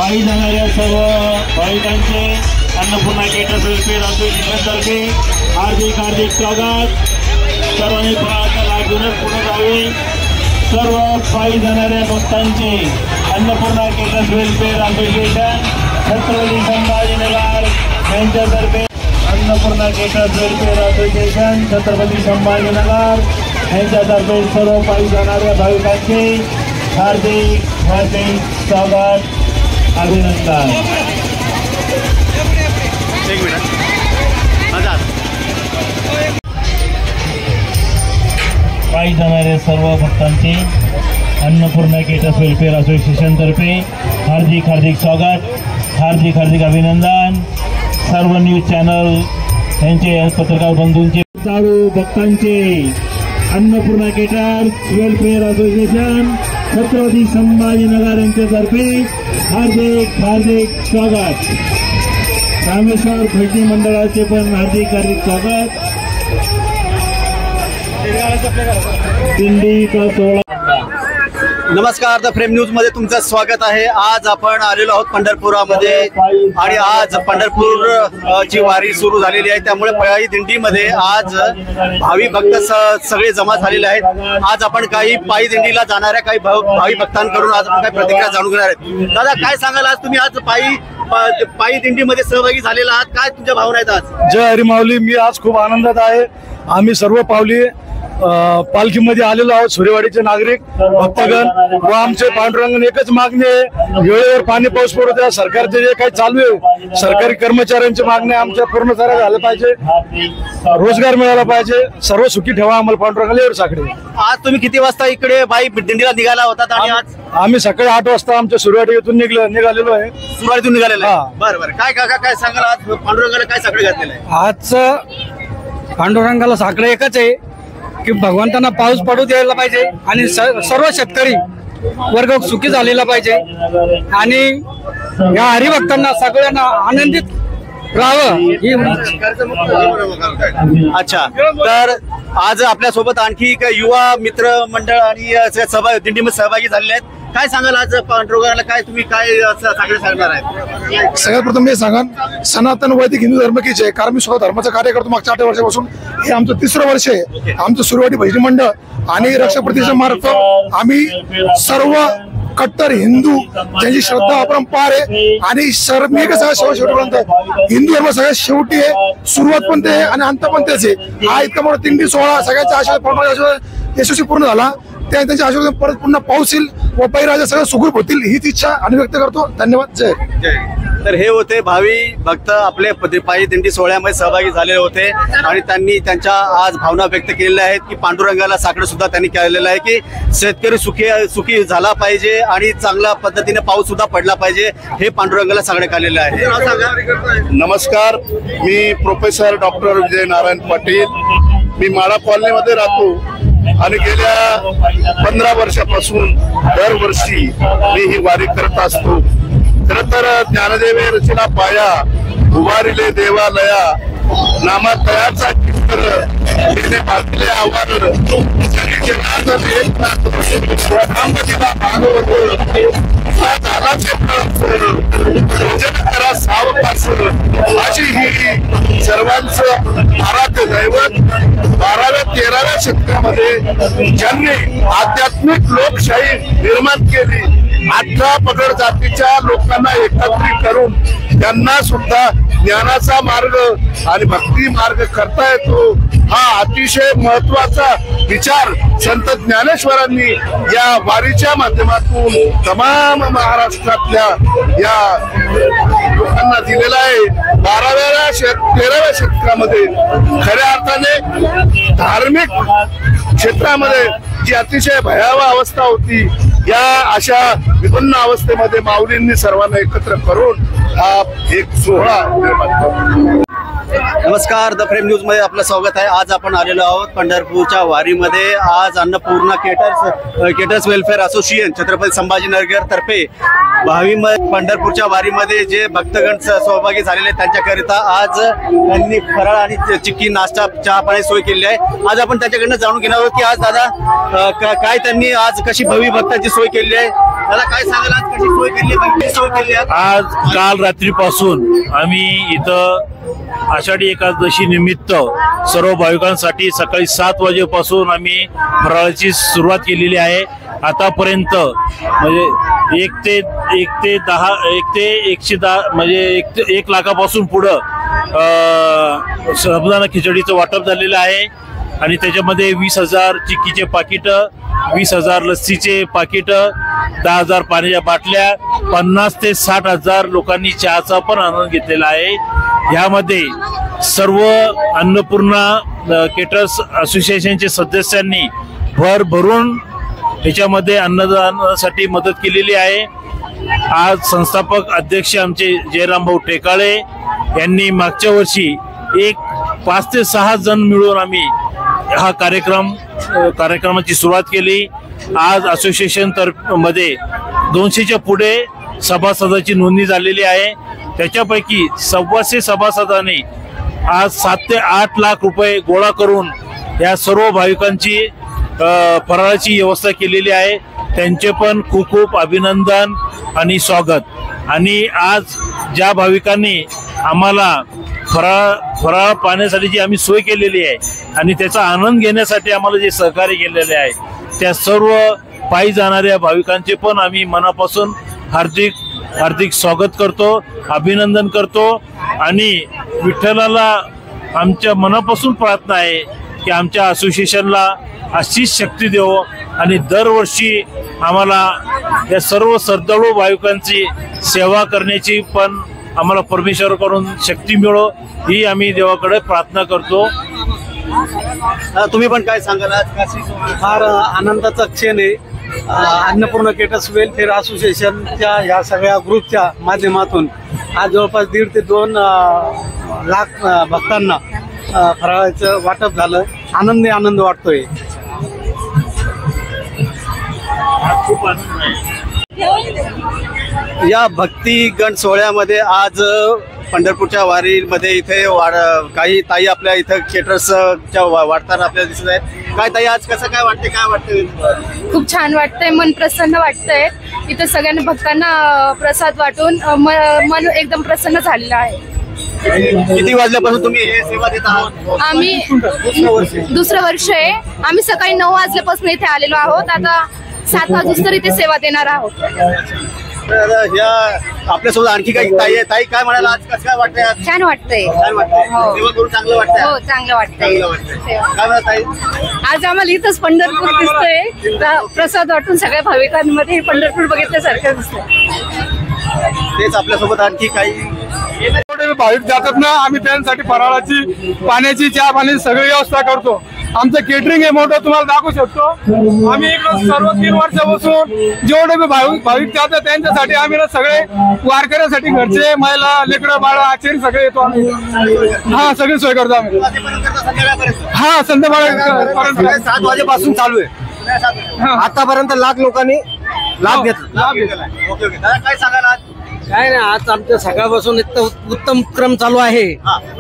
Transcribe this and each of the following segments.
पायी जाणाऱ्या सर्व भाविकांचे अन्नपूर्णा केटर्स वेलफेअर असोसिएशनतर्फे हार्दिक हार्दिक स्वागत। सर्वांनी फळाचा लाभ घेऊनच पुढे जावे। सर्व पायी जाणाऱ्या भक्तांचे Annapurna caters welfare association Chhatrapati Sambhajinagar यांच्यातर्फे Annapurna caters welfare association Chhatrapati Sambhajinagar यांच्यातर्फे सर्व पायी जाणाऱ्या भाविकांचे हार्दिक हार्दिक स्वागत, अभिनंदन। पायी जाणाऱ्या सर्व भक्तांचे अन्नपूर्णा केटर्स वेलफेअर असोसिएशन तर्फे हार्दिक हार्दिक स्वागत, हार्दिक हार्दिक अभिनंदन। सर्व न्यूज चॅनल यांचे पत्रकार बंधूंचे चालू भक्तांचे Annapurna caters welfare association Chhatrapati Sambhajinagar यांच्यातर्फे हार्दिक हार्दिक स्वागत। रामेश्वर भजनी मंडळाचे पण हार्दिक हार्दिक स्वागत। दिंडी का सोहळा। नमस्कार, द फ्रेम न्यूज मध्ये तुमचं स्वागत आहे। आज आपण आलेलो आहोत पंढरपुरामध्ये आणि आज पंढरपूर ची वारी सुरू झालेली आहे, त्यामुळे पायी दिंडीमध्ये आज भावी भक्त सगळे जमा झालेले आहेत। आज आपण काही पायी दिंडीला जाणाऱ्या काही भावी भक्तांकडून आज आपण काही प्रतिक्रिया जाणून घेणार आहेत। दादा, काय सांगाल, आज तुम्ही आज पायी दिंडीमध्ये सहभागी झालेला आहात, काय तुमच्या भावना आहेत आज? जय हरी माऊली। मी आज खूप आनंदात आहे। आम्ही सर्व पावली पालखीमध्ये आलेलो आहोत, सुरेवाडीचे नागरिक भक्तगण व आमचे पांडुरंगाने एकच मागणी आहे, वेळेवर पाणी पाऊस पडू द्या। सरकारचे जे काही चालू आहे, सरकारी कर्मचाऱ्यांची मागणी आमच्या पूर्ण झाल्या पाहिजे, रोजगार मिळाला पाहिजे, सर्व सुखी ठेवा आम्हाला पांडुरंगाला एवढं साकडे। आज तुम्ही किती वाजता इकडे पायी दिंडीला निघाला होतात? आणि आज आम्ही सकाळी 8 वाजता आमच्या सुरेवाडी येथून निघालेलो आहे। सुरेवाडीतून निघालेलो आहे। बरं बरं, काय काका काय सांगाल, आज पांडुरंगाला काय साकडे घातलेलं आहे? आज पांडुरंगाला साकडे एकच आहे की भगवंतांना पाऊस पडू द्यायला पाहिजे आणि सर्व शेतकरी वर्ग सुखी झालेला पाहिजे आणि या हरिभक्तांना सगळ्यांना आनंदित राहावं ही। अच्छा, तर आज आपल्या सोबत आणखी युवा मित्र मंडळ आणि दिंडीमध्ये सहभागी झालेले आहेत। काय सांगाल, आज पांडुरंगाला काय तुम्ही काय साकडे सांगणार आहेत? सगळ्यात प्रथम मी सांगन, सनातन वैदिक हिंदू धर्म की जय। कारण मी स्वतः धर्माचं कार्य करतो मागच्या 8 वर्षापासून। हे आमचं 3रं वर्ष आहे। आमचं सुरुवाती भजनी मंडळ आणि रक्षाप्रतिष्ठान मार्फत आम्ही सर्व कट्टर हिंदू ज्यांची श्रद्धा अपरंपार आहे आणि मी कसं शेवटपर्यंत हिंदू धर्म सगळ्यात शेवटी आहे, सुरुवात पण ते आहे आणि अंत पण तेच आहे। हा इतका मोठा दिंडी सोहळा सगळ्यांचा आशीर्वाद यशस्वी पूर्ण झाला, त्यांच्या आशीर्वाद परत पुन्हा पाऊस येईल व पैराजा सगळं सुखरूप होतील हीच इच्छा आणि व्यक्त करतो। धन्यवाद, जय। तर हे होते भावी भक्त आपले पायी दिंडी सोहळ्यामध्ये सहभागी झालेले होते आणि त्यांनी त्यांच्या आज भावना व्यक्त केलेल्या आहेत की पांडुरंगाला साकडे सुद्धा त्यांनी केलेलं आहे की शेतकरी सुखी झाला पाहिजे आणि चांगल्या पद्धतीने पाऊस सुद्धा पडला पाहिजे, हे पांडुरंगाला साकडे केलेलं आहे। नमस्कार, मी प्रोफेसर डॉक्टर विजय नारायण पाटील। मी माळा कॉलनीमध्ये राहतो आणि गेल्या 15 वर्षापासून दरवर्षी मी ही वारी करत असतो। खरं तर ज्ञानदेवे रचना पाया, उभारिले देवालया, नामातयाचा कीर्तन बांधले आव्हान, अशी ही सर्वांचं आराध्य दैवत 12व्या-13व्या शतकामध्ये ज्यांनी आध्यात्मिक लोकशाही निर्माण केली, 18 पगड जातीच्या लोकांना एकत्रित करून त्यांना सुद्धा ज्ञानाचा मार्ग आणि भक्ती मार्ग करता येतो, हा अतिशय महत्वाचा विचार संत ज्ञानेश्वरांनी या वारीच्या माध्यमातून तमाम महाराष्ट्रातल्या या लोकांना दिलेला आहे। 12व्या-13व्या शतकामध्ये खऱ्या अर्थाने धार्मिक क्षेत्रामध्ये जी अतिशय भयावह अवस्था होती, या अशा विभिन्न अवस्थेमध्ये माऊलींनी सर्वांना एकत्र करून हा एक सोहळा निर्माण केला। नमस्कार, द फ्रेम न्यूज मध्ये आपलं स्वागत आहे। आज आपण आलेलो आहोत पंढरपूरच्या वारीमध्ये। आज Annapurna caters welfare association Chhatrapati Sambhajinagar तर्फे पंढरपूरच्या वारीमध्ये जे भक्तगण सहभागी झालेले त्यांच्याकरिता आज त्यांनी फराळ आणि चिक्की नाश्ता चहा पाणी सोय केली आहे। आज आपण त्यांच्याकडनं जाणून घेणार आहोत की आज दादा काय त्यांनी आज कशी भवी भक्तांची सोय केली आहे। दादा काय सांगाल, आज कशी सोय केली आहे? आज काल रात्रीपासून आम्ही इथं आषाढी एकादशी निमित्त सर्व भाविकांसाठी सकाळी 7 वाजेपासून आम्ही फराळाची सुरुवात केलेली आहे। आतापर्यंत म्हणजे 1 ते 110 म्हणजे 1 लाखापासून पुढं साबुदाणा खिचडीचं वाटप झालेलं आहे आणि त्याच्यामध्ये 20,000 चिक्कीचे पाकिट, 20,000 लस्सीचे पाकिट, 10,000 पाण्याच्या बाटल्या, 50 ते 60,000 लोकांनी चहाचा पण आनंद घेतलेला आहे। यामध्ये सर्व अन्नपूर्णा केटर्स असोसिएशनचे सदस्यांनी भरभरून त्याच्यामध्ये अन्नदानासाठी मदत केलेली आहे। आज संस्थापक अध्यक्ष आमचे जयराम भाऊ टेकाळे यांनी मागच्या वर्षी 5 ते 6 जण मिळून आम्ही हा कार्यक्रमाची सुरुवात केली। आज असोसिएशन मध्ये 200च्या पुढे सभासदाची नोंदणी झालेली आहे। त्याच्यापैकी 125 सभासदांनी आज 7 ते 8 लाख रुपये गोळा करून या सर्व भाविकांची फराळाची व्यवस्था केलेली आहे। त्यांचे पण खूप खूप अभिनंदन आणि स्वागत। आणि आज ज्या भाविकांनी आम्हाला फराळ पाण्यासाठी जी आम्ही सोय केलेली आहे आणि त्याचा आनंद घेण्यासाठी आम्हाला जे सहकार्य केलेले आहे त्या सर्व पायी जाणाऱ्या भाविकांचे पण आम्ही मनापासून हार्दिक स्वागत करतो, अभिनंदन करतो। आणि विठ्ठलाला आमच्या मनापासून प्रार्थना आहे की आमच्या असोसिएशनला अशीच शक्ती देवो आणि दरवर्षी आम्हाला या सर्व श्रद्धाळू भाविकांची सेवा करण्याची पण आम्हाला परमेश्वराकडून शक्ती मिळो ही आम्ही देवाकडे प्रार्थना करतो। तुम्ही पण काय सांगाल, आज कशी फार आनंदाचा क्षण आहे। अन्नपूर्णा केटर्स वेलफेअर असोसिएशनच्या या सगळ्या ग्रुपच्या माध्यमातून आज जवळपास 1.5 ते 2 लाख भक्तांना फराळाचं वाटप झालं। आनंद वाटतोय। या भक्तिगण सोहळ्यामध्ये आज पंढरपूरच्या वारीमध्ये इथे काही ताई आपल्या इथं केटर्सच्या वाटताना आपल्याला दिसत आहेत। काय ताई, आज कसं काय वाटतंय? खूप छान वाटतंय, मन प्रसन्न वाटतंय। इथं सगळ्यांना भक्तांना प्रसाद वाटून मन एकदम प्रसन्न झालेलं आहे। किती वाजल्यापासून तुम्ही हे सेवा देत आहात? आम्ही दुसरं वर्ष आहे। आम्ही सकाळी 9 वाजल्यापासून इथे आलेलो आहोत। आता 7 वाजता इथे सेवा देणार आहोत। आपल्यासोबत आणखी काही ताई आहे। ताई काय म्हणाला, आज कसं काय वाटतंय? छान वाटतंय। सेवा करून चांगलं वाटतंय? हो, चांगलं वाटतंय। काय म्हणत ताई? आज आम्हाला इथंच पंढरपूर दिसतंय। प्रसाद वाटून सगळ्या भाविकांमध्ये पंढरपूर बघितल्यासारखं दिसतंय। तेच आपल्यासोबत आणखी काही भाविक जातात ना, आम्ही त्यांसाठी फराळाची, पाण्याची, चहा पाण्याची सगळी व्यवस्था करतो। आमचं केटरिंग हे मोठं तुम्हाला दाखवू शकतो। आम्ही इकडे सर्व 3 वर्षापासून जेवढे बी भाविक जातात त्यांच्यासाठी आम्ही ना सगळे वारकऱ्यासाठी घरचे, महिला, लेकरं, बाळ, आचारी सगळे येतो आम्ही। हा, सगळी सोय करतो आम्ही। हा, संध्याकाळपर्यंत 7 वाजेपासून चालू आहे। आतापर्यंत लाख लोकांनी लाभ घेतला। ओके, दादा काय सांगाल आज? काय नाही, आज आमच्या सकाळपासून उत्तम क्रम चालू आहे।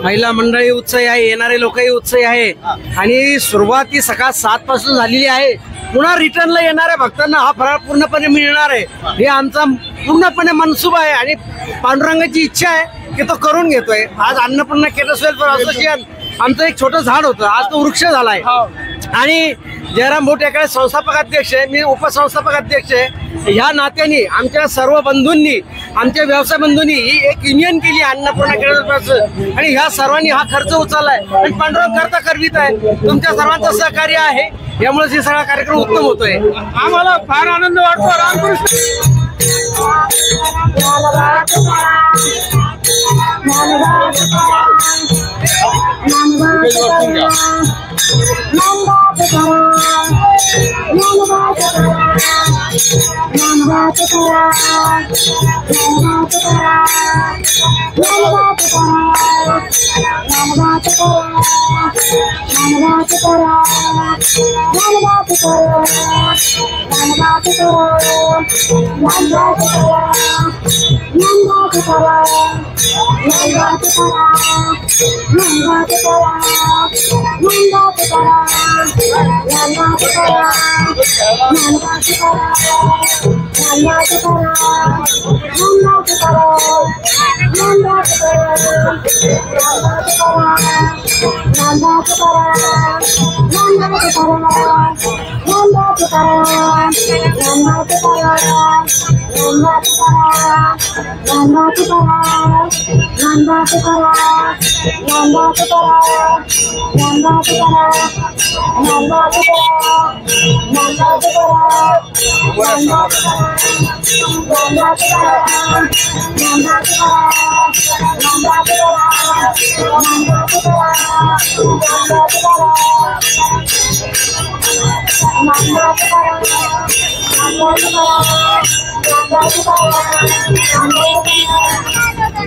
महिला मंडळी उत्साही आहे, येणारे लोकही उत्साही आहे आणि सुरुवाती सकाळ 7 पासून झालेली आहे। पुन्हा रिटर्नला येणाऱ्या भक्तांना हा फराळ पूर्णपणे मिळणार आहे हे आमचा पूर्णपणे मनसूबा आहे आणि पांडुरंगाची इच्छा आहे की तो करून घेतोय। आज अन्नपूर्णा केटर्स वेलफेअर असोसिएशन आमचं एक छोटं झाड होतं, आज तो वृक्ष झालाय। आणि जयराम भाऊ टेकाळे संस्थापक अध्यक्ष आहे, मी उपसंस्थापक अध्यक्ष आहे। ह्या नात्याने आमच्या सर्व बंधूंनी, आमच्या व्यवसाय बंधूंनी ही एक युनियन केली अन्नपूर्णा केटर्स आणि ह्या सर्वांनी हा खर्च उचललाय आणि पांडुरंग करता करवित आहे। तुमच्या सर्वांचं सहकार्य आहे, यामुळे हे सगळा कार्यक्रम उत्तम होतोय। आम्हाला फार आनंद वाटतो। रामकृष्ण। Namaste.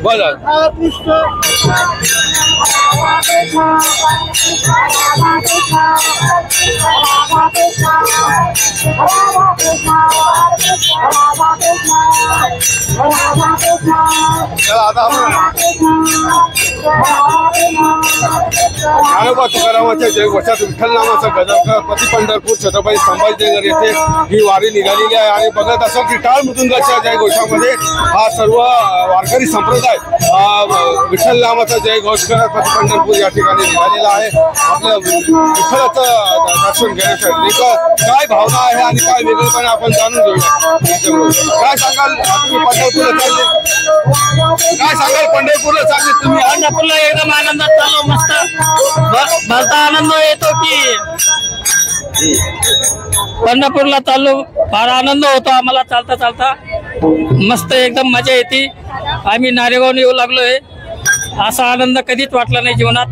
बोला तुकारामाच्या जयघोषात विठ्ठल नामाचा गजर पती पंढरपूर छत्रपती संभाजीनगर येथे ही वारी निघालेली आहे आणि बघत असो की टाळ मृदुंगाच्या जयघोषामध्ये हा सर्व वारकरी संप्रदाय विठ्ठल नामाचा जयघोष करत पती पंढरपूर या ठिकाणी निघालेला आहे. आपल्या विठ्ठलाचं दर्शन घेण्यासाठी काय भावना आहे आणि काय वेगळेपणा आपण जाणून घेऊया. काय सांगाल तुम्ही पंढरपूरला चालले, काय सांगाल पंढरपूरला चालले तुम्ही? पंढरपूरला एकदम आनंदात चाललो, मस्त भरता आनंद येतो की पंढरपूरला चाललो, फार आनंद होतो आम्हाला चालता चालता, मस्त एकदम मजा येते. आम्ही नारेगावने येऊ लागलोय, असा आनंद कधीच वाटला नाही जीवनात,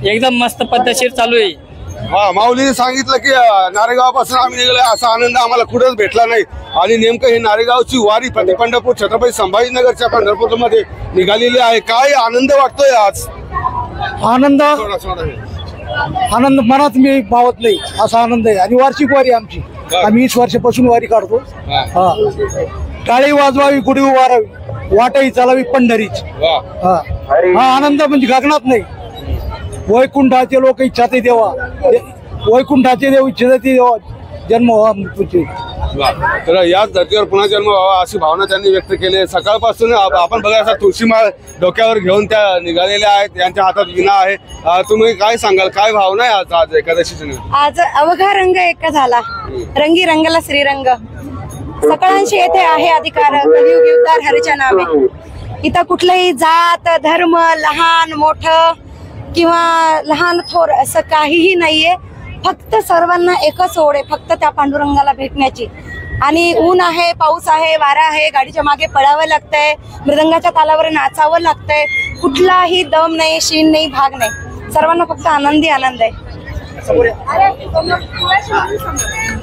एकदम मस्त पद्धतशीर चालू आहे. हा, माऊलीने सांगितलं की नारेगावपासून आम्ही निघालो, असा आनंद आम्हाला कुठंच भेटला नाही आणि नेमकं ही नारेगावची वारी पती पंढरपूर छत्रपती संभाजीनगरच्या पंढरपूरमध्ये निघालेली आहे. काय आनंद वाटतोय आज? आनंद मनात मी पावत नाही असा आनंद आहे. आणि वार्षिक वारी आमची, आम्ही 20 वर्षापासून वारी काढतो. टाळी वाजवावी, गुढी उभारावी, वाटही चालावी पंढरीची. हा आनंद म्हणजे गगनात नाही. वैकुंठाचे लोक इच्छा ते देवा, वैकुंठाचे देव इच्छा ते देवा, जन्म व्हावा मृत्यूचे. तर याच धर्तीवर पुन्हा जन्म व्हावा अशी भावना त्यांनी व्यक्त केली. सकाळपासून आपण बघा तुळशीमाळ डोक्यावर घेऊन त्या निघालेल्या आहेत, यांच्या हातात विणा आहे. तुम्ही काय सांगाल, काय भावना आहे आज आज एकादशीची? आज अवघा रंग एक झाला, रंगी रंगला श्रीरंग, सकळांशी येथे आहे अधिकार, कलियुग युगदार हरीच्या नावे. इथं कुठलंही जात धर्म, लहान मोठं किंवा लहान थोर असं काहीही नाहीये. फक्त सर्वांना एकच ओढ आहे, फक्त त्या पांडुरंगाला भेटण्याची. आणि ऊन आहे, पाऊस आहे, वारा आहे, गाडीच्या मागे पळावं लागतंय, मृदंगाच्या तालावर नाचावं लागतंय. कुठलाही दम नाही, शीण नाही, भाग नाही, सर्वांना फक्त आनंदी आनंद आहे.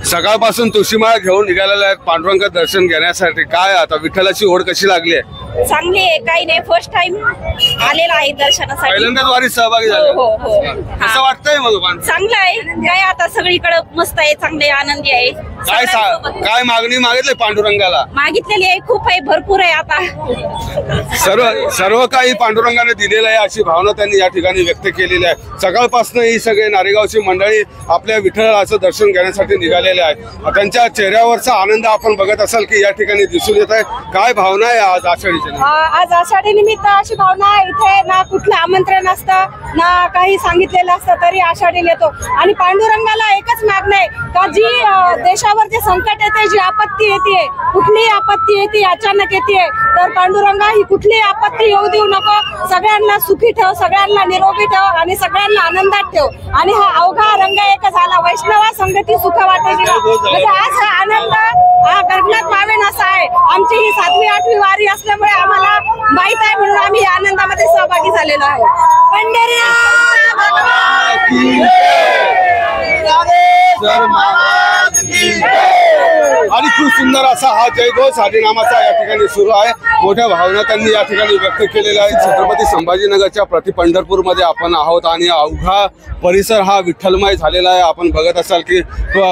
सकाळपासून तुळशीमाळ घेऊन निघालेल्या आहेत पांडुरंग दर्शन घेण्यासाठी. काय आता विठ्ठलाची ओढ कशी लागली आहे? चांगली आहे, काही नाही, फर्स्ट टाइम आलेला आहे दर्शनासाठी, पहिल्यांदाच वारीत सहभागी झाले. कसं वाटतंय मग? चांगलं आहे. काय आता सगळीकडे मस्त आहे, चांगले आनंदी आहे. काय मागणी मागितली पांडुरंगाला? मागितलेली आहे, खूप आहे, भरपूर आहे. आता सर्व काही पांडुरंगाने दिलेलं आहे अशी भावना त्यांनी या ठिकाणी व्यक्त केलेली आहे. सकाळपासून ही सगळे नारेगावची मंडळी आपल्या विठ्ठलाचं दर्शन घेण्यासाठी निघालेले आहेत. त्यांच्या चेहऱ्यावरचा आनंद आपण बघत असाल की या ठिकाणी दिसून येत आहे. काय भावना आहे आज आषाढीच्या? आज आषाढी निमित्त अशी भावना आहे, इथे ना कुठलं आमंत्रण असतं ना काही सांगितलेलं असतं, तरी आषाढीला येतो. आणि पांडुरंगाला एकच मागणं आहे का जी देशावर जे संकट येते, जी आपत्ती येते, कुठलीही आपत्ती येते, अचानक येते, तर पांडुरंगा ही कुठलीही आपत्ती येऊ देऊ नको. सगळ्यांना सुखी ठेव, सगळ्यांना निरोगी ठेव आणि सगळ्यांना आनंदात ठेव. आणि हा अवघा रंग एक झाला, वैष्णवा संगती सुख वाटे. म्हणजे आज हा आनंद हा गगनात मावेन असा आहे. आमची ही 7वी 8वी वारी असल्यामुळे आम्हाला माहित आहे, म्हणून आम्ही या आनंदामध्ये सहभागी झालेलो आहोत. पंढरीनाथ भगवान की जय. आणि खूप सुंदर असा हा जयघोष हरिनामाचा या ठिकाणी सुरू आहे. मोठ्या भावना त्यांनी या ठिकाणी व्यक्त केलेल्या आहेत. छत्रपती संभाजीनगरच्या प्रति पंढरपूरमध्ये आपण आहोत आणि अवघा परिसर हा विठ्ठलमय झालेला आहे. आपण बघत असाल की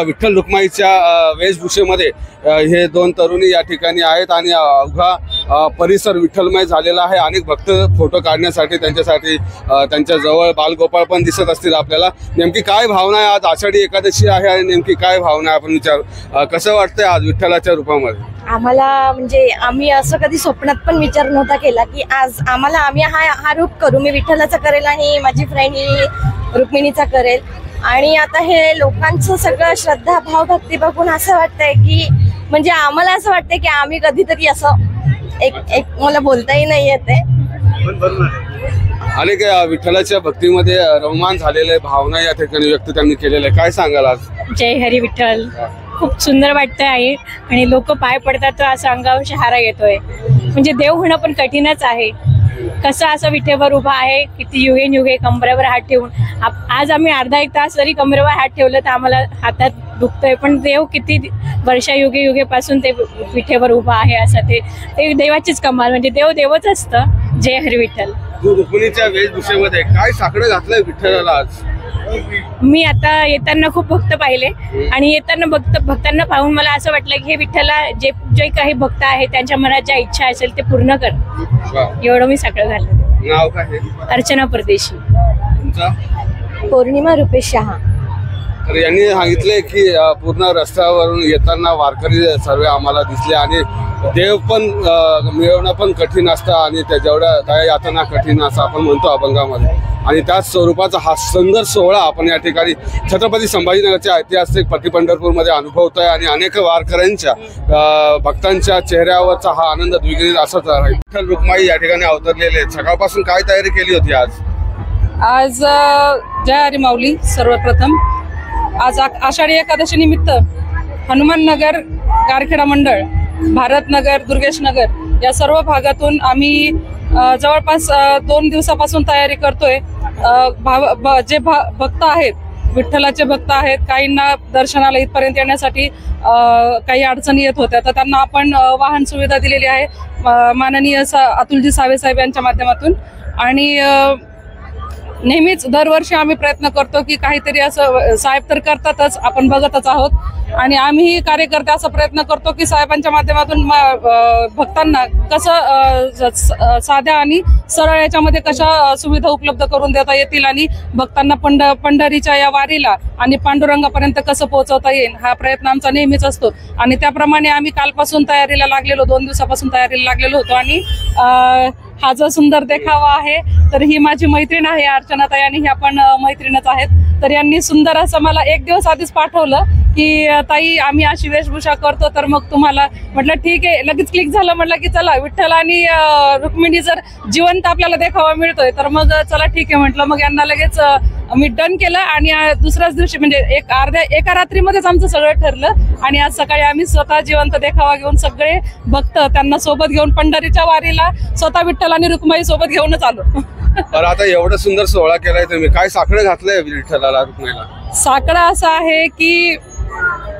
विठ्ठल रुक्माईच्या वेशभूषेमध्ये हे दोन तरुणी या ठिकाणी आहेत आणि अवघा परिसर विठ्ठलमय झालेला आहे. अनेक भक्त फोटो काढण्यासाठी त्यांच्यासाठी त्यांच्या जवळ बालगोपाळ पण दिसत असतील. आपल्याला नेमकी काय भावना आहे? आज आषाढी एकादशी आहे आणि नेमकी काय भावना आहे आपण विचार कसं वाटतंय आज विठ्ठलाच्या रूपामध्ये? आम्हाला म्हणजे आम्ही असं कधी स्वप्नात पण विचार नव्हता केला की आज आम्ही हा रूप करू. मी विठ्ठलाचा करेल आणि माझी फ्रेंड ही रुक्मिणीचा करेल. आणि आता हे लोकांचं सगळं श्रद्धा भाव भक्ती बघून असं वाटतंय की म्हणजे आम्हाला असं वाटतंय की आम्ही कधीतरी असं एक मला बोलताही नाही येते. अनेक विठ्ठलाच्या भक्तीमध्ये रममान झालेले भावना या ठिकाणी व्यक्त त्यांनी केलेल्या. काय सांगाल आज? जय हरी विठ्ठल. खूप सुंदर वाटतं आहे आणि लोक पाय पडतात तर असं अंगावर शहारा येतोय. म्हणजे देव होणं पण कठीणच आहे. कसं असं विठेवर उभा आहे किती युगे कमरेवर हात ठेवून. आज आम्ही अर्धा एक तास जरी कमरेवर हात ठेवलं तर आम्हाला हातात दुखतोय. पण देव किती युगे पासून ते विठेवर उभा आहे असं ते देवाचीच कमाल. म्हणजे देव देवच असतं. जय हरी विठ्ठल. रुक्मिणीच्या वेशभूषेमध्ये काय साकडं घातलंय विठ्ठलाला आज? मी आता येताना खूप भक्त पाहिले आणि येताना भक्तांना पाहून मला असं वाटलं की हे विठ्ठला जे काही भक्त आहेत त्यांच्या मनात ज्या इच्छा असेल ते पूर्ण कर. एवढं मी सगळं घाललं. नाव काय? अर्चना परदेशी. पौर्णिमा रुपेश शहा. तर यांनी सांगितले की पूर्ण रस्त्यावरून येताना वारकरी सर्व आम्हाला दिसले आणि देव पण मिळवणं पण कठीण असतं आणि त्या जेवढ्या दया यातना कठीण असं आपण म्हणतो अभंगामध्ये. आणि त्याच स्वरूपाचा हा सुंदर सोहळा आपण या ठिकाणी छत्रपती संभाजीनगरच्या ऐतिहासिक प्रति पंढरपूरमध्ये अनुभवतोय आणि अनेक वारकऱ्यांच्या भक्तांच्या चेहऱ्यावरचा हा आनंद द्विगुणित असत आहे. विठ्ठल रुक्माई या ठिकाणी अवतरलेले. सकाळपासून काय तयारी केली होती आज? जय हरी माऊली. सर्वप्रथम आज आषाढी एकादशी निमित्त हनुमाननगर गारखेडा मंडळ, भारतनगर, दुर्गेशनगर या सर्व भागातून आम्ही जवळपास 2 दिवसापासून तयारी करतोय. जे भक्त आहेत, विठ्ठलाचे भक्त आहेत, काहींना दर्शनाला इथपर्यंत येण्यासाठी काही अडचणी येत होत्या तर त्यांना आपण वाहन सुविधा दिलेली आहे माननीय अतुलजी सावे साहेब यांच्या माध्यमातून. आणि नेहमीच दरवर्षी आम्ही प्रयत्न करतो की काहीतरी असं साहेब तर करतातच, आपण बघतच आहोत आणि आम्ही कार्यकर्ते असा प्रयत्न करतो की साहेबांच्या माध्यमातून भक्तांना कसं साध्या आणि सरळ याच्यामध्ये कशा सुविधा उपलब्ध करून देता येतील आणि भक्तांना पंढरीच्या या वारीला आणि पांडुरंगापर्यंत कसं पोहोचवता येईल हा प्रयत्न आमचा नेहमीच असतो. आणि त्याप्रमाणे आम्ही कालपासून तयारीला लागलेलो, 2 दिवसापासून तयारीला लागलेलो होतो. आणि हा जो सुंदर देखावा आहे तर ही माझी मैत्रीण आहे अर्चनाताई आणि ह्या पण मैत्रीणच आहेत. तर यांनी सुंदर असं मला 1 दिवस आधीच पाठवलं की ताई आम्ही अशी वेशभूषा करतो तर मग तुम्हाला म्हटलं ठीक आहे. लगेच क्लिक झालं. म्हटलं की चला विठ्ठल आणि रुक्मिणी जर जिवंत आपल्याला देखावा मिळतोय तर मग चला ठीक आहे म्हटलं. मग यांना लगेच मी डन केलं आणि दुसऱ्याच दिवशी म्हणजे एका रात्रीमध्येच आमचं सगळं ठरलं आणि आज सकाळी आम्ही स्वतः जिवंत देखावा घेऊन सगळे भक्त त्यांना सोबत घेऊन पंढरीच्या वारीला स्वतः विठ्ठल आणि रुक्माई सोबत घेऊनच आलो. तर आता एवढं सुंदर सोहळा केलाय तुम्ही, काय साकडं घातलंय विठ्ठलाला रुक्माईला? साकडा असा आहे की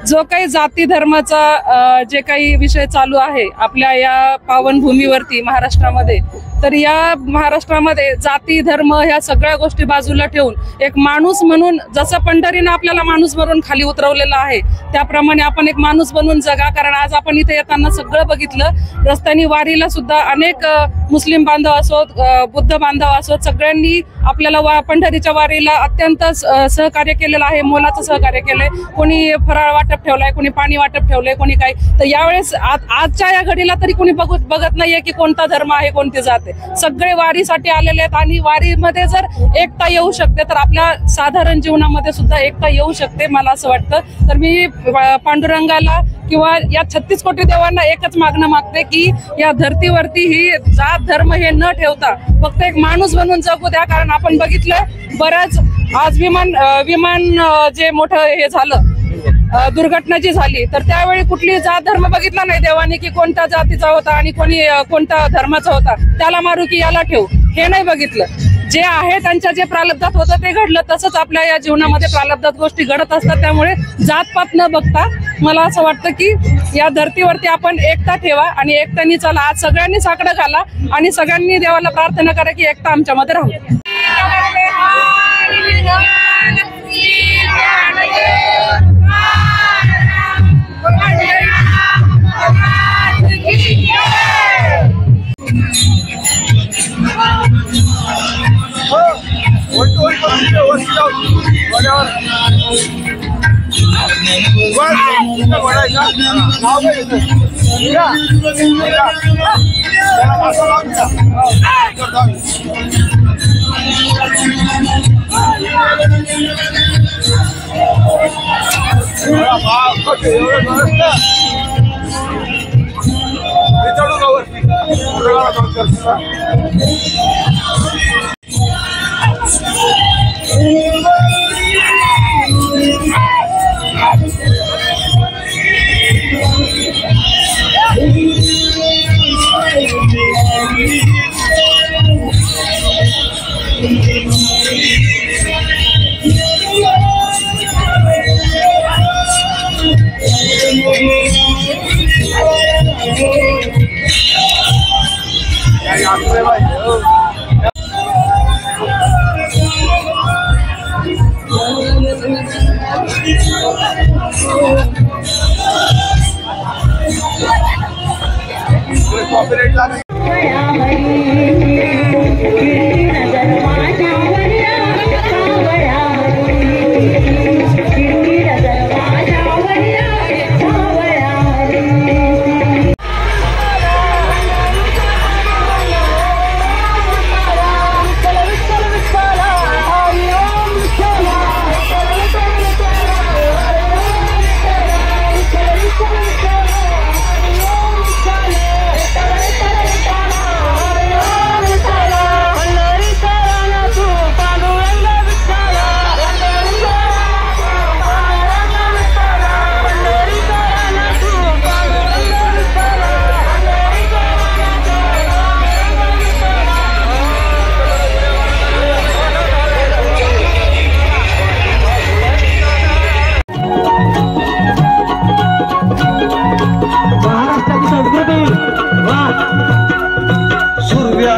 जो काही जाती धर्माचा जे काही विषय चालू आहे आपल्या या पावनभूमीवरती महाराष्ट्रामध्ये, तर या महाराष्ट्रामध्ये जाती धर्म ह्या सगळ्या गोष्टी बाजूला ठेवून एक माणूस म्हणून जसं पंढरीनं आपल्याला माणूस बनवून खाली उतरवलेला आहे त्याप्रमाणे आपण एक माणूस बनवून जगा. कारण आज आपण इथे येताना सगळं बघितलं, रस्त्यानी वारीला सुद्धा अनेक मुस्लिम बांधव असोत, बुद्ध बांधव असोत, सगळ्यांनी आपल्याला पंढरीच्या वारीला अत्यंत सहकार्य केलेलं आहे, मोलाचं सहकार्य केलंय. कोणी फराळ वाटप ठेवलाय, कोणी पाणी वाटप ठेवलंय, कोणी काय. तर यावेळेस आजच्या या घडीला तरी कोणी बघत नाहीये की कोणता धर्म आहे, कोणती जात आहे. सगळे वारीसाठी आलेले आहेत आणि वारीमध्ये जर एकता येऊ शकते तर आपल्या साधारण जीवनामध्ये सुद्धा एकता येऊ शकते मला असं वाटतं. तर मी पांडुरंगाला किंवा या 36 कोटी देवांना एकच मागणं मागते की या धर्तीवरती ही जात धर्म हे न ठेवता फक्त एक माणूस बनून जगू द्या. कारण आपण बघितलं बरंच आज विमान जे मोठं हे झालं, दुर्घटना जी झाली तर त्यावेळी कुठली जात धर्म बघितला नाही देवानी की कोणत्या जातीचा होता आणि कोणी कोणत्या धर्माचा होता, त्याला मारू की याला ठेवू, हे नाही बघितलं. जे आहे त्यांच्या जे प्रारब्धात होतं ते घडलं. तसंच आपल्या या जीवनामध्ये प्रारब्धात गोष्टी घडत असतात. त्यामुळे जातपात न बघता मला असं वाटतं की या धर्तीवरती आपण एकता ठेवा आणि एकट्याने चला. आज सगळ्यांनी साकडं घाला आणि सगळ्यांनी देवाला प्रार्थना करा की एकता आमच्यामध्ये राहू.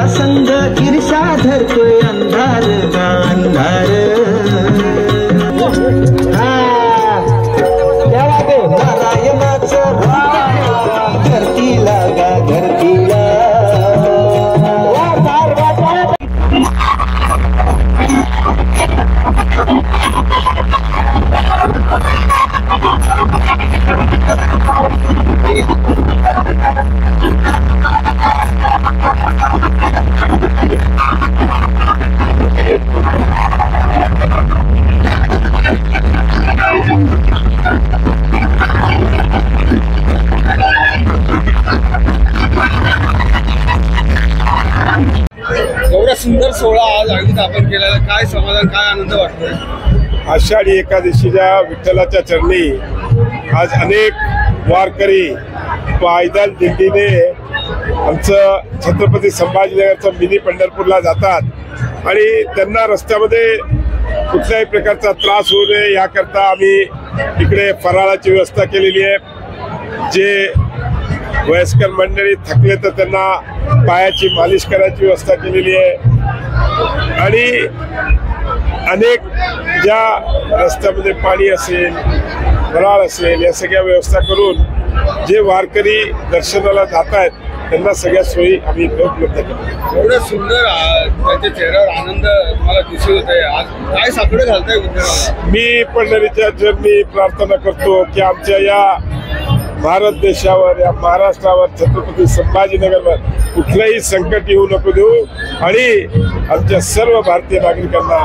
संग ईर्षा धरतोय अंधार अंधार नारायणाचं धरतीला गा धरतीला एवढा सुंदर सोहळा आज आयोजित आपण केलेला, काय समाधान, काय आनंद वाटतोय? आषाढी एकादशीच्या विठ्ठलाच्या चरणी आज अनेक वारकरी पायदल दिंडीने आमचं छत्रपती संभाजीनगरचं मिनी पंढरपूरला जातात आणि त्यांना रस्त्यामध्ये कुठल्याही प्रकारचा त्रास होऊ नये याकरता आम्ही इकडे फराळाची व्यवस्था केलेली आहे. जे वयस्कर मंडळी थकले तर त्यांना पायाची मालिश करायची व्यवस्था केलेली आहे आणि अनेक ज्या रस्त्यामध्ये पाणी असेल, फराळ असेल, या सगळ्या व्यवस्था करून जे वारकरी दर्शनाला जात आहेत त्यांना सगळ्या सोयी आम्ही उपलब्ध करतो. एवढं सुंदर त्यांच्या चेहऱ्यावर आनंद मला दिसत होते. आज काय साकडं घालताय विठ्ठलाला? मी पंढरीच्या चरणी प्रार्थना करतो की आमच्या या भारत देशावर, या महाराष्ट्रावर, छत्रपती संभाजीनगरवर कुठलंही संकट येऊ नको देऊ आणि आमच्या सर्व भारतीय नागरिकांना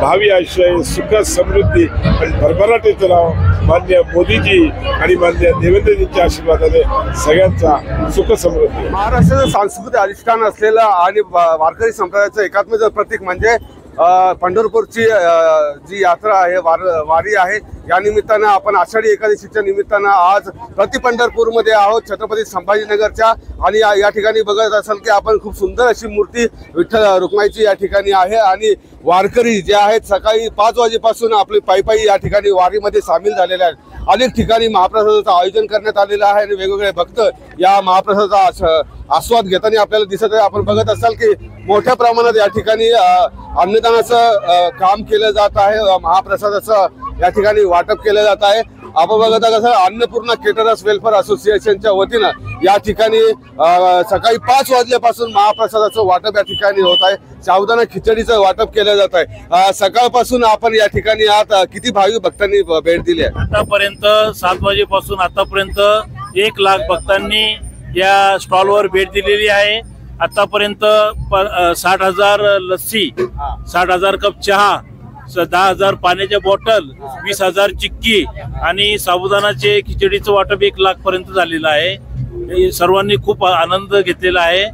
भावी आयुष्य, सुख, समृद्धी आणि भरभराटीचं नाव मान्य मोदीजी आणि मान्य देवेंद्रजींच्या आशीर्वादाने सगळ्यांचा सुख समृद्धी. महाराष्ट्राचं सांस्कृतिक अधिष्ठान असलेलं आणि वारकरी संप्रदायाचं एकात्मतेचं प्रतीक म्हणजे पंढरपूरची जी यात्रा आहे वारी आहे, या निमित्तानं आपण आषाढी एकादशीच्या निमित्तानं आज प्रति पंढरपूरमध्ये आहोत, छत्रपती संभाजीनगरच्या. आणि या ठिकाणी बघत असाल की आपण खूप सुंदर अशी मूर्ती विठ्ठल रुक्माईची या ठिकाणी आहे. आणि वारकरी जे आहेत सकाळी 5 वाजेपासून आपले पायी या ठिकाणी वारीमध्ये सामील झालेले आहेत. अनेक ठिकाणी महाप्रसादाचं आयोजन करण्यात आलेलं आहे आणि वेगवेगळे भक्त या महाप्रसादाचा आस्वाद घेताना आपल्याला दिसत आहे. आपण बघत असाल की मोठ्या प्रमाणात या ठिकाणी अन्नदानाचं काम केलं जात आहे, महाप्रसादाचं या ठिकाणी वाटप केलं जात आहे. आपण बघत कसं अन्नपूर्णा केटरर्स वेलफेअर असोसिएशनच्या वतीनं या ठिकाणी सकाळी 5 वाजल्यापासून महाप्रसादाचं वाटप या ठिकाणी होत आहे. साबुदाणा खिचडीचं वाटप केलं जात आहे. सकाळपासून आपण या ठिकाणी आत किती भाविक भक्तांनी भेट दिली आहे? आतापर्यंत 7 वाजेपासून आतापर्यंत 1 लाख भक्तांनी या स्टॉलवर भेट दिलेली आहे. आतापर्यंत 60,000 लस्सी, 60,000 कप चहा, 10,000 पाण्याच्या बॉटल, 20,000 चिक्की आणि साबुदाणाचे खिचडीचं वाटप 1 लाख पर्यंत झालेलं आहे. सर्वांनी खूप आनंद घेतलेला आहे.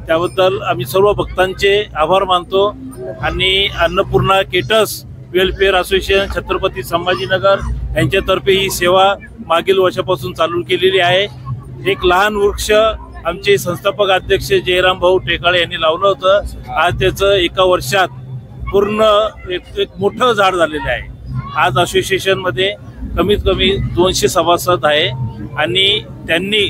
त्याबद्दल आम्ही सर्व भक्तांचे आभार मानतो. आणि Annapurna caters welfare association Chhatrapati Sambhajinagar यांच्यातर्फे ही सेवा मागील वर्षापासून चालू केलेली आहे. एक लहान वृक्ष आमचे संस्थापक अध्यक्ष जयराम भाऊ टेकाळे यांनी लावलं होतं. आज त्याचं 1 वर्षात पूर्ण एक मोठं झाड झालेलं आहे. आज असोसिएशनमध्ये कमीत कमी 200 सभासद आहे आणि त्यांनी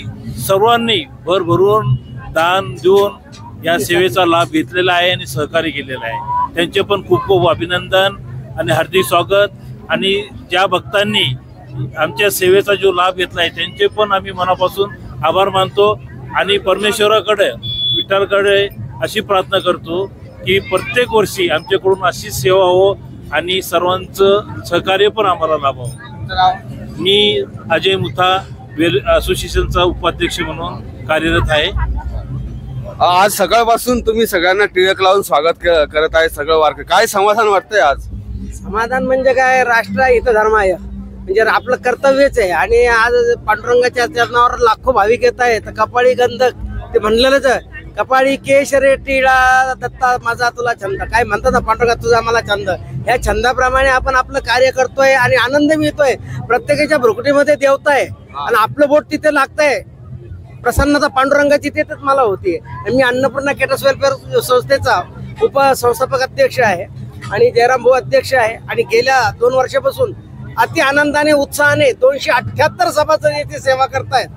सर्वांनी भरभरून दान देऊन या सेवेचा लाभ घेतलेला आहे आणि सहकार्य केलेला आहे. त्यांचे पण खूप खूप अभिनंदन आणि हार्दिक स्वागत. आणि ज्या भक्तांनी आमच्या सेवेचा जो लाभ घेतला आहे त्यांचे पण आम्ही मनापासून आभार मानतो. आणि परमेश्वराकडे विठ्ठलाकडे अशी प्रार्थना करतो की प्रत्येक वर्षी आमच्याकडून अशी सेवा हो आणि सर्वांचं सहकार्य पण आम्हाला लाभावं. मी अजय मुथा असोसिएशनचा उपाध्यक्ष म्हणून कार्यरत आहे. आज सकाळपासून तुम्ही सगळ्यांना टिळक लावून स्वागत करत आहे सगळं वारकरी, काय समाधान वाटतंय आज? समाधान म्हणजे काय, राष्ट्र हित धर्म आहे म्हणजे आपलं कर्तव्यच आहे. आणि आज पांडुरंगाच्या चरणावर लाखो भाविक येत आहेत. कपाळी गंधक ते म्हणलेलंच आहे, कपाळी केशरे टिळा दत्ता माझा तुला छंद, काय म्हणतात ना पांडुरंगा तुझा मला छंद. ह्या छंदाप्रमाणे आपण आपलं कार्य करतोय आणि आनंद मिळतोय. प्रत्येकाच्या भ्रुकुटीमध्ये देवता आहे आणि आपलं बोट तिथे लागतंय. प्रसन्नता पांडुरंगाची तिथेच मला होती. मी अन्नपूर्णा केटर्स वेलफेअर संस्थेचा उपसंस्थापक अध्यक्ष आहे आणि जयराम भाऊ अध्यक्ष आहे. आणि गेल्या 2 वर्षापासून अति आनंदाने उत्साहाने 278 सभासद येथे सेवा करतायत.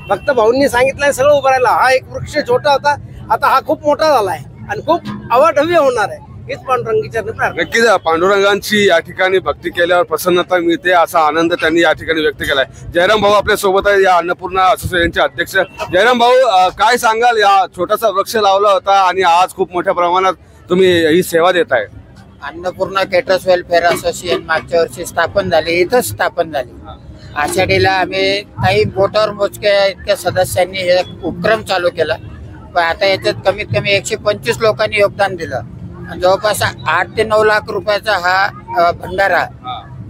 फक्त भाऊंनी सांगितलंय सगळं उभं राहिला. हा एक वृक्ष छोटा होता, आता हा खूप मोठा झालाय आणि खूप अवाढव्य होणार आहे. हीच पांडुरंगीच्या नक्कीच पांडुरंगांची या ठिकाणी भक्ती केल्यावर प्रसन्नता मिळते असा आनंद त्यांनी या ठिकाणी व्यक्त केलाय. जयराम भाऊ आपल्या सोबत आहे, या अन्नपूर्णा असोसिएशनचे अध्यक्ष. जयराम भाऊ, काय सांगाल? या छोटासा वृक्ष लावला होता आणि आज खूप मोठ्या प्रमाणात तुम्ही ही सेवा देताय. अन्नपूर्णा केटर्स वेलफेअर असोसिएशन मागच्या वर्षी स्थापन झाले, इथंच स्थापन झाले. आषाढीला आम्ही काही बोटावर मोजक्या इतक्या सदस्यांनी हे उपक्रम चालू केला. पण आता याच्यात कमीत कमी 125 लोकांनी योगदान दिलं. जवळपास 8 ते 9 लाख रुपयाचा हा भंडारा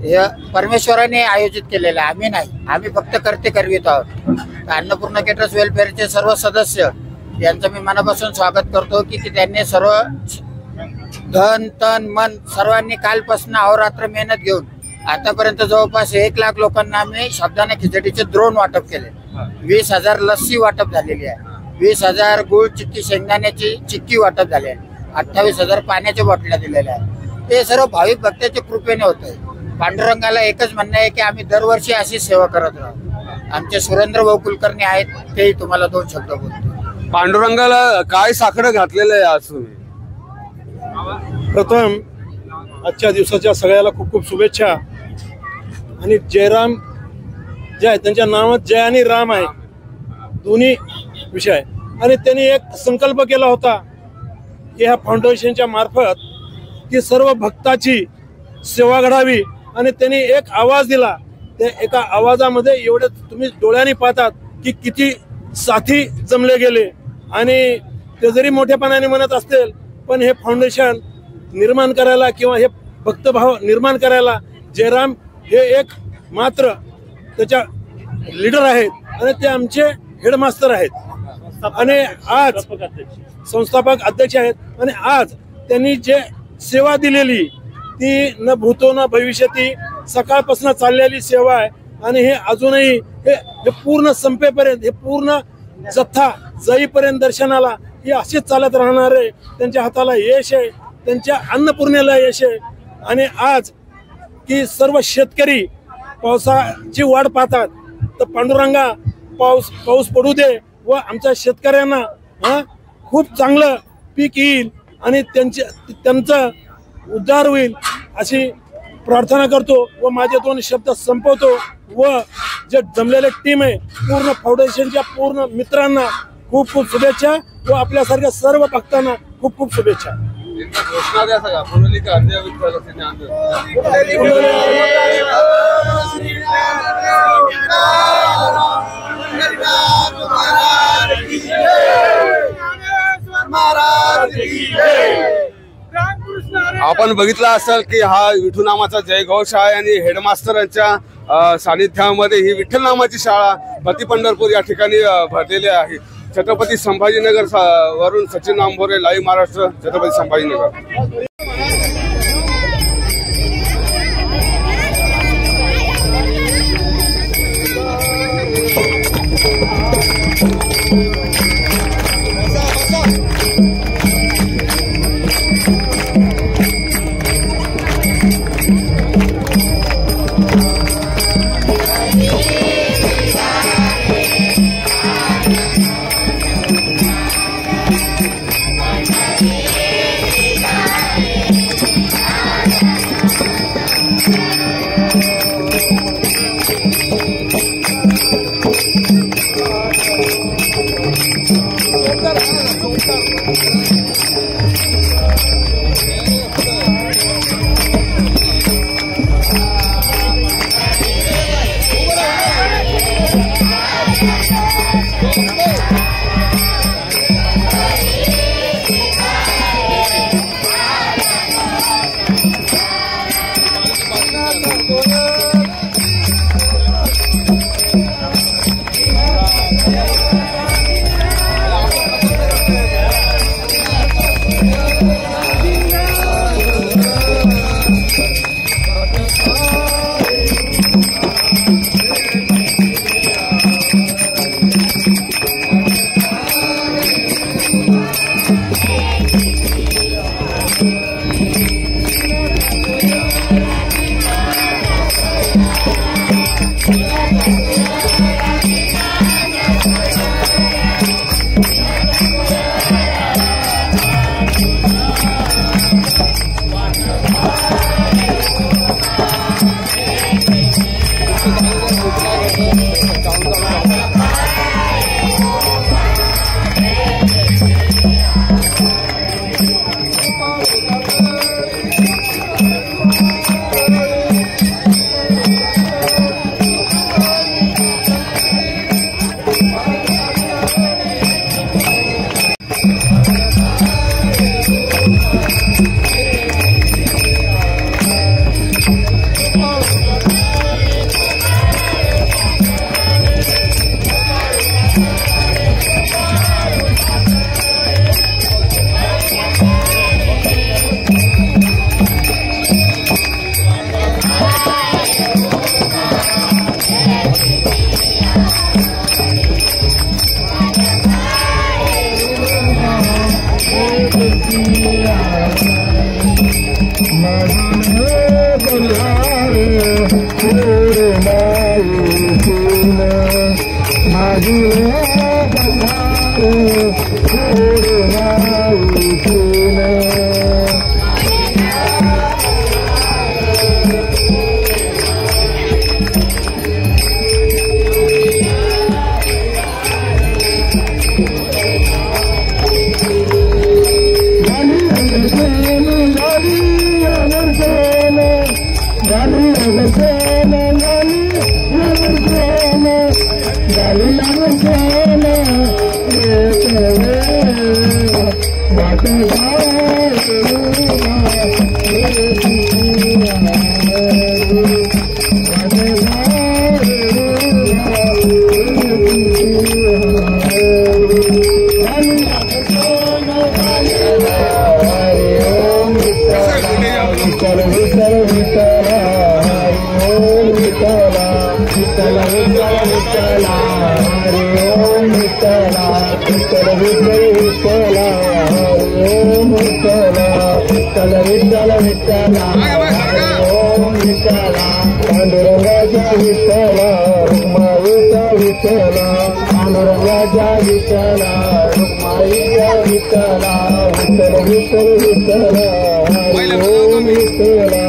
हे परमेश्वराने आयोजित केलेला, आम्ही नाही. आम्ही फक्त करते करवित आहोत. अन्नपूर्णा केटर्स वेलफेअरचे सर्व सदस्य यांचं मी मनापासून स्वागत करतो की त्यांनी सर्व धन तन मन सर्वांनी कालपासून अहोरात्र मेहनत घेऊन आतापर्यंत जवळपास 1 लाख लोकांना आम्ही साबुदाणा खिचडीचे द्रोण वाटप केले. 20,000 लस्सी वाटप झालेली आहे. 20,000 गुळ चिक्की शेंगदाण्याची चिक्की वाटप झाली आहे. 28,000 पाण्याच्या बाटल्या दिलेल्या आहेत. ते सर्व भाविक भक्ताच्या कृपेने होत आहे. पांडुरंगाला एकच म्हणणं आहे की आम्ही दरवर्षी अशी सेवा करत राहू. आमचे सुरेंद्र भाऊ कुलकर्णी आहेत, तेही तुम्हाला 2 शब्द बोलतो. पांडुरंगाला काय साकडं घातलेलं आहे आज तुम्ही? प्रथम आजच्या दिवसाच्या सगळ्याला खूप खूप शुभेच्छा. आणि जयराम जे आहे त्यांच्या नावात जय आणि राम आहे, दोन्ही विषय आहे. आणि त्यांनी एक संकल्प केला होता की ह्या फाउंडेशनच्या मार्फत की सर्व भक्ताची सेवा घडावी. आणि त्यांनी एक आवाज दिला. त्या एका आवाजामध्ये एवढे तुम्ही डोळ्यांनी पाहतात की किती साथी जमले गेले. आणि ते जरी मोठेपणाने म्हणत असतील पण हे फाउंडेशन निर्माण करायला किंवा हे भक्तभाव निर्माण करायला जयराम हे एक मात्र त्याच्या लीडर आहेत आणि ते आमचे हेडमास्टर आहेत आणि आज संस्थापक अध्यक्ष आहेत. आणि आज त्यांनी जे सेवा दिलेली ती न भूतो न भविष्यती सकाळपासून चाललेली सेवा आहे आणि हे अजूनही हे पूर्ण संपेपर्यंत हे पूर्ण जथ्था जाईपर्यंत दर्शनाला हे असेच चालत राहणार आहे. त्यांच्या हाताला यश आहे, त्यांच्या अन्नपूर्णेला यश आहे. आणि आज की सर्व शेतकरी पावसाची वाट पाहतात तर पांडुरंगा पाऊस पडू दे व आमच्या शेतकऱ्यांना खूप चांगलं पीक येईल आणि त्यांचं उद्धार होईल अशी प्रार्थना करतो व माझे 2 शब्द संपवतो. व जे जमलेले टीम आहे पूर्ण फाउंडेशनच्या पूर्ण मित्रांना खूप खूप शुभेच्छा व आपल्यासारख्या सर्व भक्तांना खूप खूप शुभेच्छा. घोषणा द्या सगळ्या पुनली का आपण बघितलं असेल की हा विठू नामाचा जयघोष आहे आणि हेडमास्टरांच्या सानिध्यामध्ये ही विठ्ठल नामाची शाळा प्रति पंढरपूर या ठिकाणी भरलेली आहे. छत्रपती संभाजीनगर वरून सचिन आंबोरे, लाईव्ह महाराष्ट्र, छत्रपती संभाजीनगर. पांडुरंगाच्या विठ्ठला रुक्माईच्या विठ्ठला पांडुरंगाच्या विठ्ठला रुक्माईच्या विठ्ठला विठ्ठल विठ्ठल विठ्ठला ओम विठ्ठला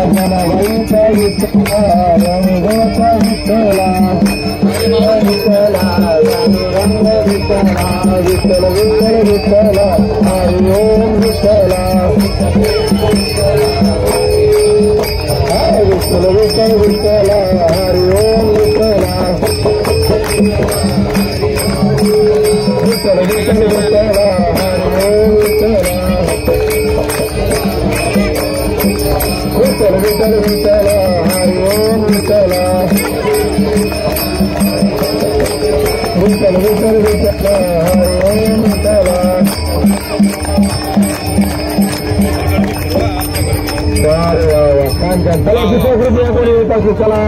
जनाबाईचा विठ्ठला रंगाचा विठ्ठला विठ्ठला रंग विठ्ठला विठ्ठल विठ्ठल विठ्ठला हरि ओम विठ्ठला विठ्ठल विठ्ठल विठ्ठला हरि ओम विठ्ठला विठ्ठल विठ्ठल विठ्ठला हरि ओम विठ्ठला विठ्ठल विठ्ठल विठ्ठला हरि ओम विठ्ठला विठ्ठल विठ्ठल विठ्ठला हरि ओम विठ्ठला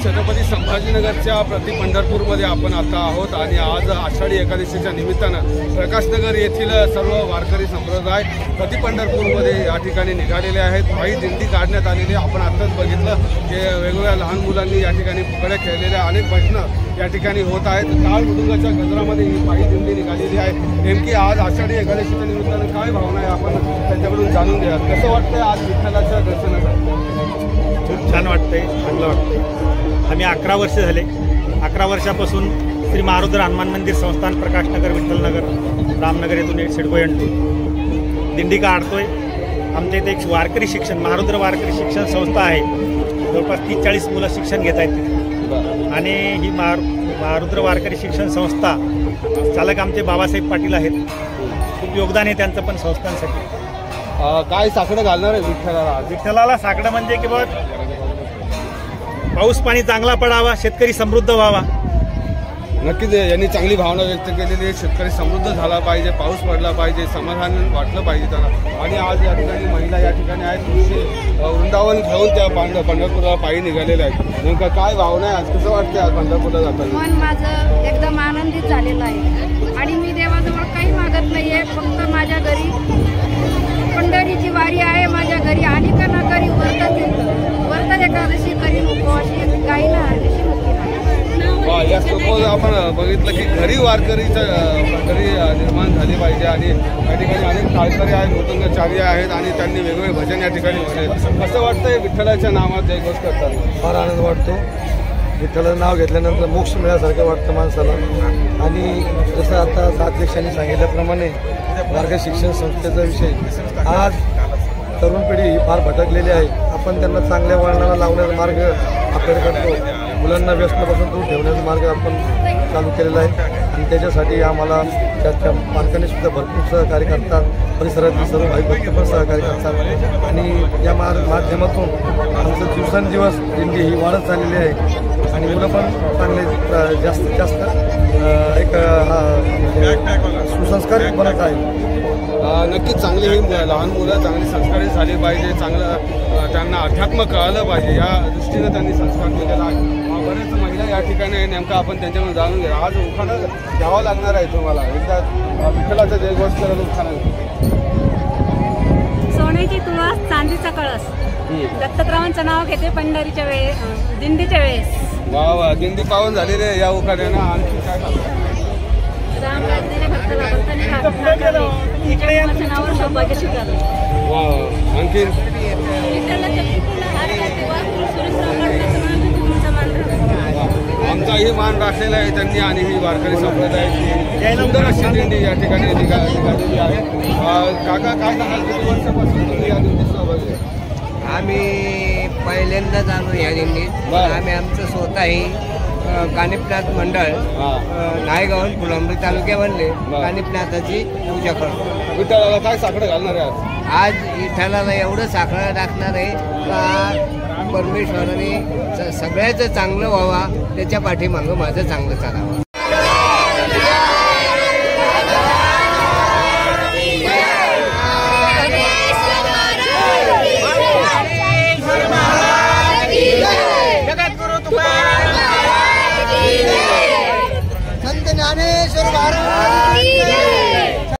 छत्रपती संभाजीनगरच्या प्रति पंढरपूरमध्ये आपण आता आहोत आणि आज आषाढी एकादशीच्या निमित्तानं प्रकाशनगर येथील सर्व वारकरी संप्रदाय प्रति पंढरपूरमध्ये या ठिकाणी निघालेले आहेत. पायी दिंडी काढण्यात आलेली आपण आत्ताच बघितलं की वेगवेगळ्या लहान मुलांनी या ठिकाणी फुगड्या खेळलेल्या अनेक भजनं या ठिकाणी होत आहेत. टाळ मृदुंगाच्या गजरामध्ये ही पायी दिंडी निघालेली आहे. नेमकी आज आषाढी एकादशीच्या निमित्तानं काय भावना आहे आपण त्यांच्याकडून जाणून घ्या. कसं वाटतंय आज विठ्ठलाच्या दर्शनाचं? खूप छान वाटतंय, चांगलं वाटतंय. आम्ही 11 वर्ष झाले. 11 वर्षापासून श्री मारुद्र हनुमान मंदिर संस्थान प्रकाशनगर विठ्ठलनगर रामनगर येथून एक सिडकोयंटू दिंडी काढतोय. आमच्या इथे एक वारकरी शिक्षण मारुद्र वारकरी शिक्षण संस्था आहे. जवळपास 30-40 मुलं शिक्षण घेत आहेत आणि ही मारुद्र वारकरी शिक्षण संस्था चालक आमचे बाबासाहेब पाटील आहेत. खूप योगदान आहे त्यांचं पण संस्थांसाठी. काय साकडं घालणार आहे विठ्ठलाला? विठ्ठलाला साकडं म्हणजे की बघ पाऊस पाणी चांगला पडावा, शेतकरी समृद्ध व्हावा. नक्कीच यांनी चांगली भावना व्यक्त केलेली आहे. शेतकरी समृद्ध झाला पाहिजे, पाऊस पडला पाहिजे, समाधान वाटलं पाहिजे त्याला. आणि आज या ठिकाणी महिला या ठिकाणी आहेत. वृंदावन घेऊन त्या पंढरपूरला पायी निघालेल्या आहेत. नेमका काय भावना आहे आज? कसं वाटतं आज पंढरपूरला जाताना? मन माझं एकदम आनंदित झालेलं आहे आणि मी देवाजवळ काही मागत नाहीये. फक्त माझ्या घरी पंढरीची वारी आहे, माझ्या घरी आणि का ना घरी वर्तन एकादशी करी उपवासी काही ना हरकशी मुक्ती नाही. या सोबत आपण बघितलं की घरी वारकरीचं घरी निर्माण झाली पाहिजे आणि या ठिकाणी अनेक टाळकरी आहेत, मृदंगचार्य आहेत आणि त्यांनी वेगवेगळे भजन या ठिकाणी होते. कसं वाटतंय विठ्ठलाच्या नावात जयघोष करतात? फार आनंद वाटतो. विठ्ठलाचं नाव घेतल्यानंतर मोक्ष मिळाल्यासारखं वाटतं माणसाला. आणि जसं आता अध्यक्षांनी सांगितल्याप्रमाणे वारकरी शिक्षण संस्थेचा विषय आज तरुण पिढी ही फार भटकलेली आहे. आपण त्यांना चांगल्या वळणाला लावण्याचा मार्ग आपल्याकडे करतो. मुलांना व्यसनापासून दूर ठेवण्याचा मार्ग आपण चालू केलेला आहे आणि त्याच्यासाठी आम्हाला त्याच्या पालकांनी सुद्धा भरपूर सहकार्य करतात. परिसरातील सर्व भाई भक्त पण सहकार्य करतात आणि या माध्यमातून आमचं दिवसेंदिवस दिंडी ही वाढत चाललेली आहे आणि मुलं पण चांगले जास्तीत जास्त एक सुसंस्कारित बनत आहे. नक्कीच चांगली ही लहान मुलं चांगली संस्कारित झाली पाहिजे, चांगलं त्यांना अध्यात्म कळालं पाहिजे या दृष्टीने त्यांनी संस्कार केलेला आहे. बरेच महिला या ठिकाणी आहे. नेमकं आपण त्यांच्याकडून जाणून घ्या. आज उखाणा घ्यावं लागणार आहे तुम्हाला. एकदा विठ्ठलाचा जयघोष करायला उखाणा. सोन्याची तुळस चांदीचा कळस दत्तरावांचं नाव घेते पंढरीच्या वेळेस दिंडीच्या वेळेस. वा वा, दिंडी पावन झालेली आहे या उखाण्यानं. आणखी काय आणखी आमचाही मान राखलेला आहे त्यांनी आणि ही वारकरी संप्रदायाची सुंदर अशी दिंडी या ठिकाणी निघालेली आहे. काका काय सांगाल, किती वर्षापासून तुम्ही या दिंडीत सहभागी? आम्ही पहिल्यांदाच आलो या दिंडीत. आम्ही आमचं स्वतःही कानिपनाथ मंडळ नायगाव फुलंब्री तालुक्यामधले कानिपनाथाची पूजा करतो. विठ्ठलाला काय साखर घालणार आहे आज? विठ्ठलाला एवढं साखर टाकणार आहे का परमेश्वराने सगळ्याचं चांगलं व्हावा, त्याच्या पाठीमागं माझं चांगलं चालावं.